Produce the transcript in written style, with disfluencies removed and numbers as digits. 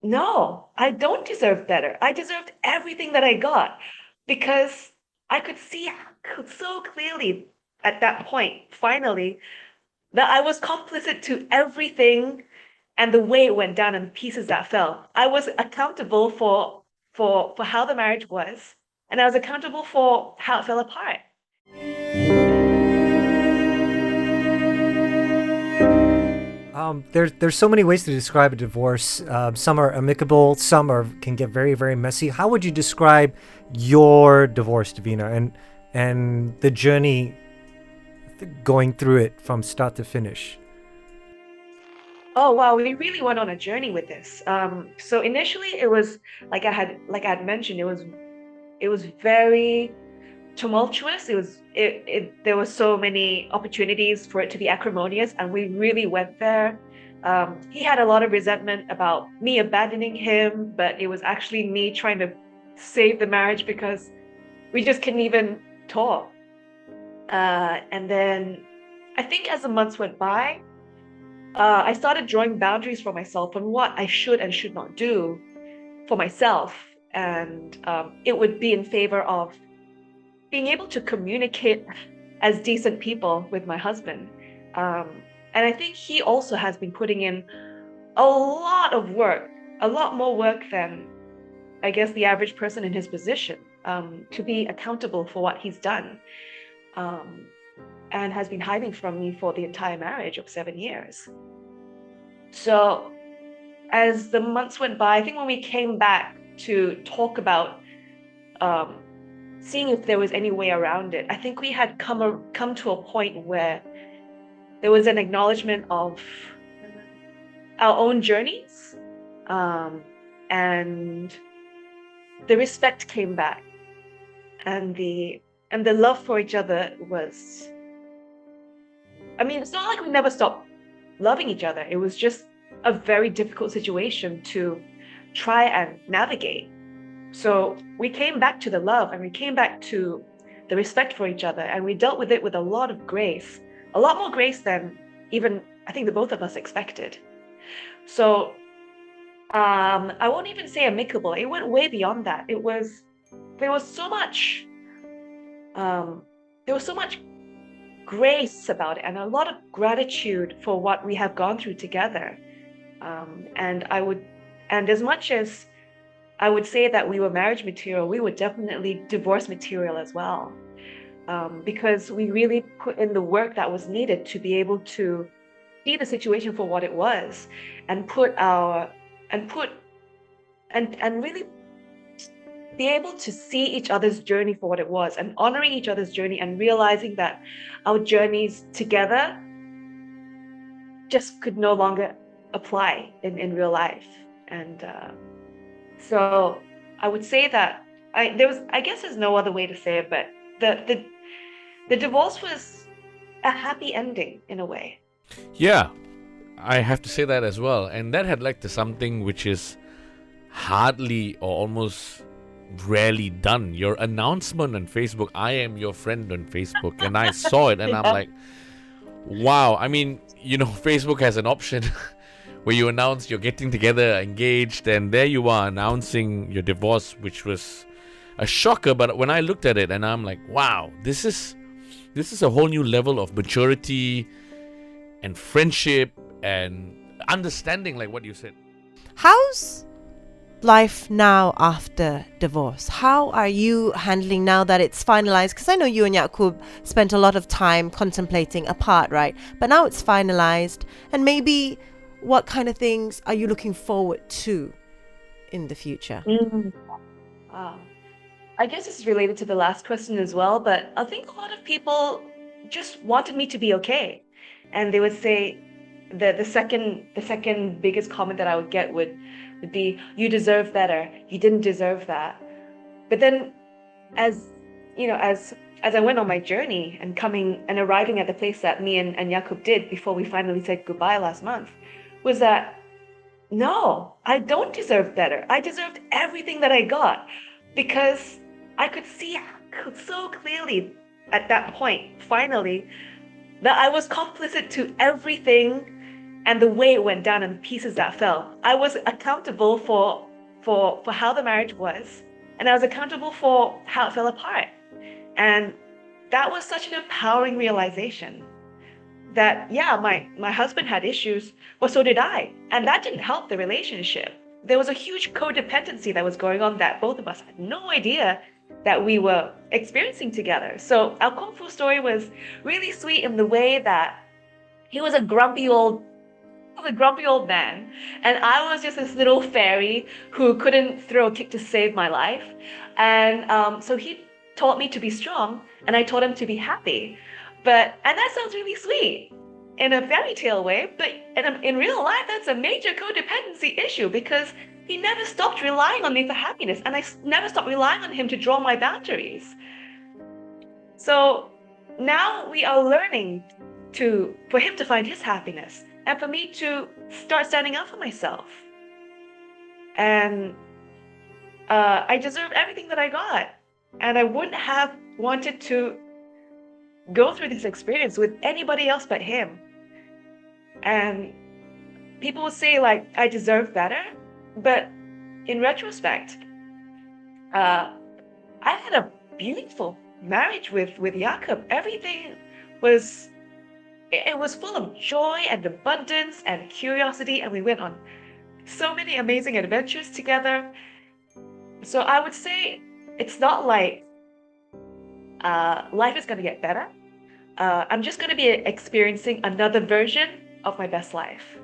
no, I don't deserve better. I deserved everything that I got because I could see so clearly at that point, finally, that I was complicit to everything and the way it went down and the pieces that fell. I was accountable for how the marriage was, and I was accountable for how it fell apart. There's so many ways to describe a divorce. Some are amicable, some are can get very very messy. How would you describe your divorce, Davina, and the journey going through it from start to finish? Oh wow, we really went on a journey with this. So initially it was like I had mentioned, it was very tumultuous. There were so many opportunities for it to be acrimonious, and we really went there. He had a lot of resentment about me abandoning him, but it was actually me trying to save the marriage because we just couldn't even talk. And then I think as the months went by, I started drawing boundaries for myself on what I should and should not do for myself. And it would be in favor of being able to communicate as decent people with my husband. Um, and I think he also has been putting in a lot of work, a lot more work than I guess the average person in his position, to be accountable for what he's done, um, and has been hiding from me for the entire marriage of 7 years. So as the months went by, I think when we came back to talk about um, seeing if there was any way around it, I think we had come to a point where there was an acknowledgement of our own journeys, um, and the respect came back, and the love for each other was. I mean, it's not like we never stopped loving each other. It was just a very difficult situation to try and navigate. So we came back to the love and we came back to the respect for each other, and we dealt with it with a lot of grace, a lot more grace than even I think the both of us expected. So I won't even say amicable. It went way beyond that. There was so much um, there was so much grace about it and a lot of gratitude for what we have gone through together. And and as much as I would say that we were marriage material, we were definitely divorce material as well, because we really put in the work that was needed to be able to see the situation for what it was, and put our and put and really be able to see each other's journey for what it was, and honoring each other's journey and realizing that our journeys together just could no longer apply in real life. And so I would say that I guess there's no other way to say it, but the the the divorce was a happy ending in a way. Yeah, I have to say that as well. And that had led to something which is hardly or almost rarely done. Your announcement on Facebook, I am your friend on Facebook. And I saw it and I'm Yeah. like, wow. I mean, Facebook has an option where you announce you're getting together, engaged, and there you are announcing your divorce, which was a shocker. But when I looked at it and I'm like, wow, this is a whole new level of maturity and friendship and understanding, like what you said. How's life now after divorce? How are you handling now that it's finalized? Because I know you and Yakub spent a lot of time contemplating apart, right? But now it's finalized. And maybe what kind of things are you looking forward to in the future? Mm. Wow. I guess this is related to the last question as well, but I think a lot of people just wanted me to be okay. And they would say the second biggest comment that I would get would be, you deserve better. You didn't deserve that. But then as as I went on my journey and coming and arriving at the place that me and Jakub did before we finally said goodbye last month, was that no, I don't deserve better. I deserved everything that I got because I could see so clearly at that point, finally, that I was complicit to everything and the way it went down and the pieces that fell. I was accountable for how the marriage was, and I was accountable for how it fell apart. And that was such an empowering realization that, yeah, my husband had issues, but so did I. And that didn't help the relationship. There was a huge codependency that was going on that both of us had no idea that we were experiencing together. So our Kung Fu story was really sweet in the way that he was a grumpy old man, and I was just this little fairy who couldn't throw a kick to save my life. And so he taught me to be strong, and I taught him to be happy. And that sounds really sweet in a fairy tale way, but in real life, that's a major codependency issue because he never stopped relying on me for happiness, and I never stopped relying on him to draw my boundaries. So now we are learning for him to find his happiness, and for me to start standing up for myself. And I deserve everything that I got, and I wouldn't have wanted to go through this experience with anybody else but him. And people will say, like, I deserve better, but in retrospect, I had a beautiful marriage with Jakob. Everything was full of joy and abundance and curiosity, and we went on so many amazing adventures together. So I would say it's not like life is going to get better. I'm just going to be experiencing another version of my best life.